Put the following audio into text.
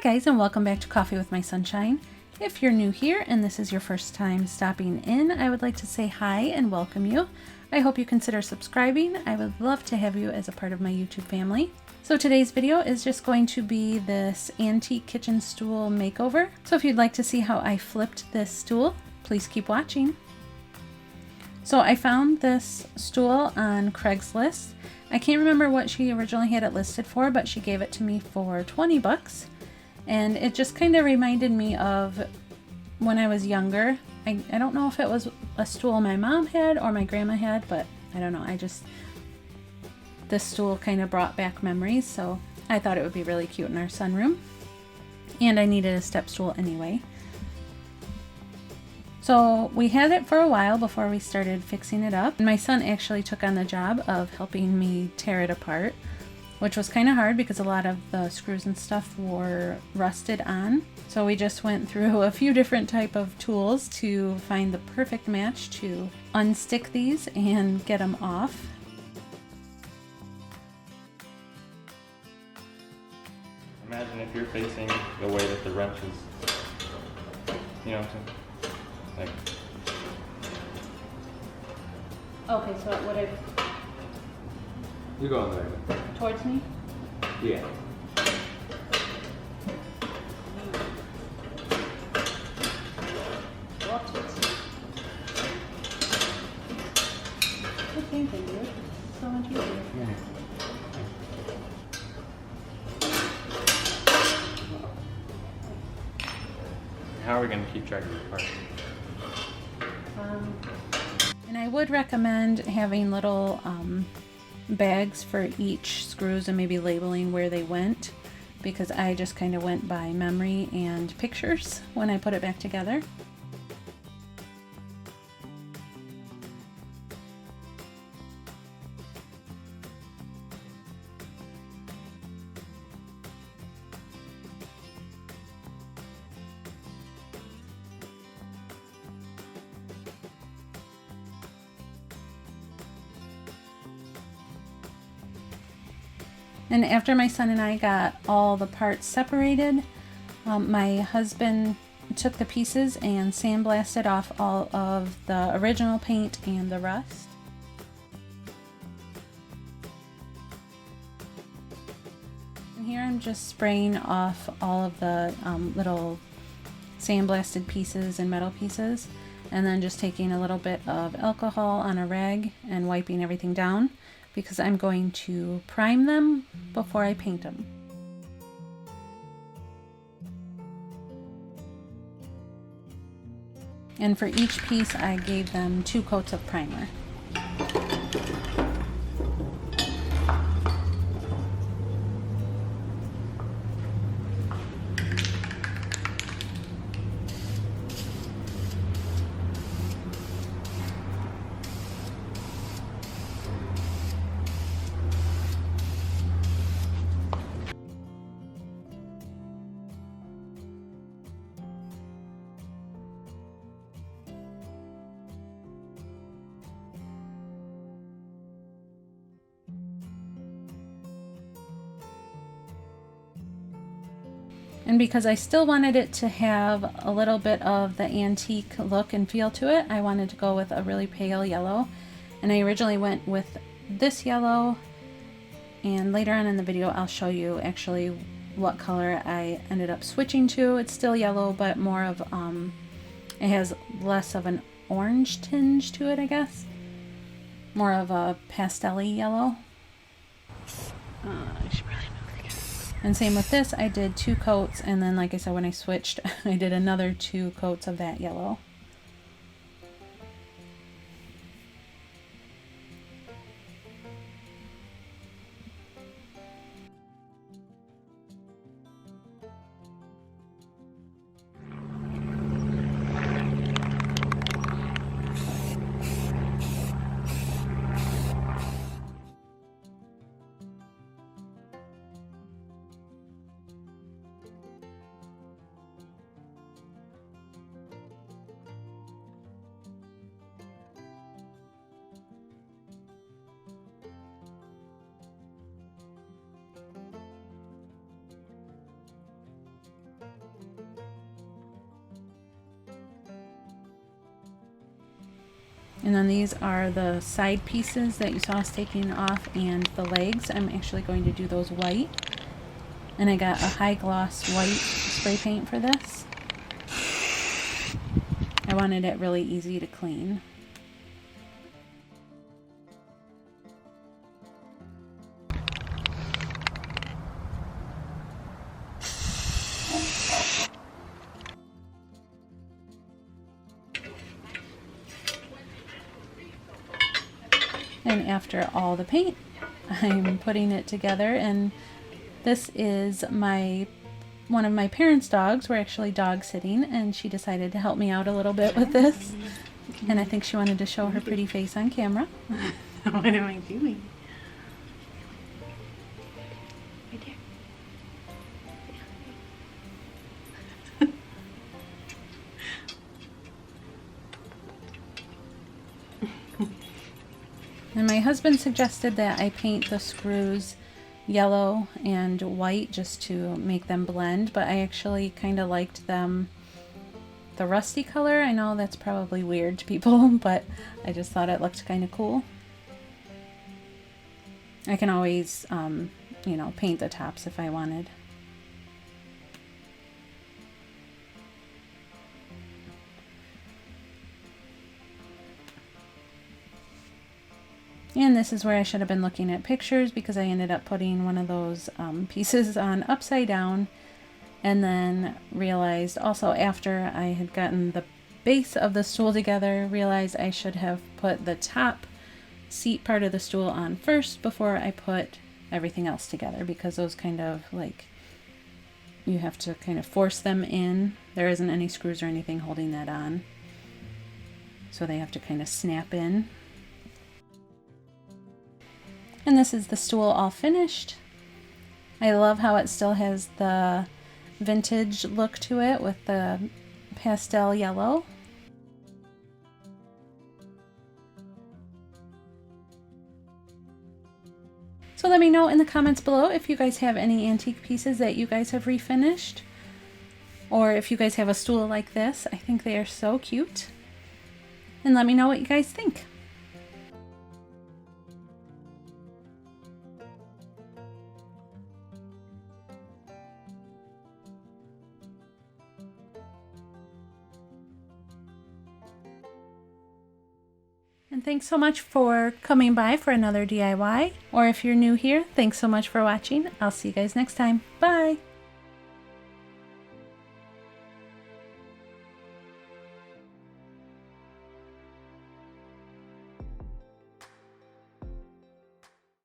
guys, and welcome back to Coffee with My Sunshine. If you're new here and this is your first time stopping in, I would like to say hi and welcome you. I hope you consider subscribing. I would love to have you as a part of my YouTube family. So today's video is just going to be this antique kitchen stool makeover. So if you'd like to see how I flipped this stool, please keep watching. So I found this stool on Craigslist. I can't remember what she originally had it listed for, but she gave it to me for 20 bucks. And it just kind of reminded me of when I was younger. I don't know if it was a stool my mom had or my grandma had, but I don't know. This stool kind of brought back memories, so I thought it would be really cute in our sunroom. And I needed a step stool anyway. So we had it for a while before we started fixing it up. And my son actually took on the job of helping me tear it apart, which was kind of hard because a lot of the screws and stuff were rusted on. So we just went through a few different type of tools to find the perfect match to unstick these and get them off. Imagine if you're facing the way that the wrench is, you know what I'm saying? Like. Okay, so it would have... You go on there. Towards me? Yeah. Same thing, dude. So much easier. How are we going to keep track of the parts? And I would recommend having little bags for each screws and maybe labeling where they went, because I just kind of went by memory and pictures when I put it back together. And after my son and I got all the parts separated, my husband took the pieces and sandblasted off all of the original paint and the rust. And here I'm just spraying off all of the little sandblasted pieces and metal pieces, and then just taking a little bit of alcohol on a rag and wiping everything down, because I'm going to prime them before I paint them. And for each piece, I gave them 2 coats of primer. And because I still wanted it to have a little bit of the antique look and feel to it, I wanted to go with a really pale yellow. And I originally went with this yellow, and later on in the video I'll show you actually what color I ended up switching to. It's still yellow, but more of, it has less of an orange tinge to it, I guess. More of a pastel-y yellow. I should probably move it again. And same with this, I did 2 coats, and then like I said, when I switched, I did another 2 coats of that yellow. And then these are the side pieces that you saw us taking off, and the legs. I'm actually going to do those white. And I got a high gloss white spray paint for this. I wanted it really easy to clean. And after all the paint, I'm putting it together, and this is one of my parents' dogs. We're actually dog sitting, and she decided to help me out a little bit with this. And I think she wanted to show her pretty face on camera. What am I doing? Right there. And my husband suggested that I paint the screws yellow and white just to make them blend, but I actually kind of liked them the rusty color. I know that's probably weird to people, but I just thought it looked kind of cool. I can always, you know, paint the tops if I wanted. And this is where I should have been looking at pictures, because I ended up putting one of those pieces on upside down, and then realized also after I had gotten the base of the stool together, realized I should have put the top seat part of the stool on first before I put everything else together, because those kind of like, you have to kind of force them in. There isn't any screws or anything holding that on, so they have to kind of snap in. And this is the stool all finished. I love how it still has the vintage look to it with the pastel yellow. So let me know in the comments below if you guys have any antique pieces that you guys have refinished, or if you guys have a stool like this. I think they are so cute. And let me know what you guys think. And thanks so much for coming by for another DIY. Or if you're new here, thanks so much for watching. I'll see you guys next time. Bye!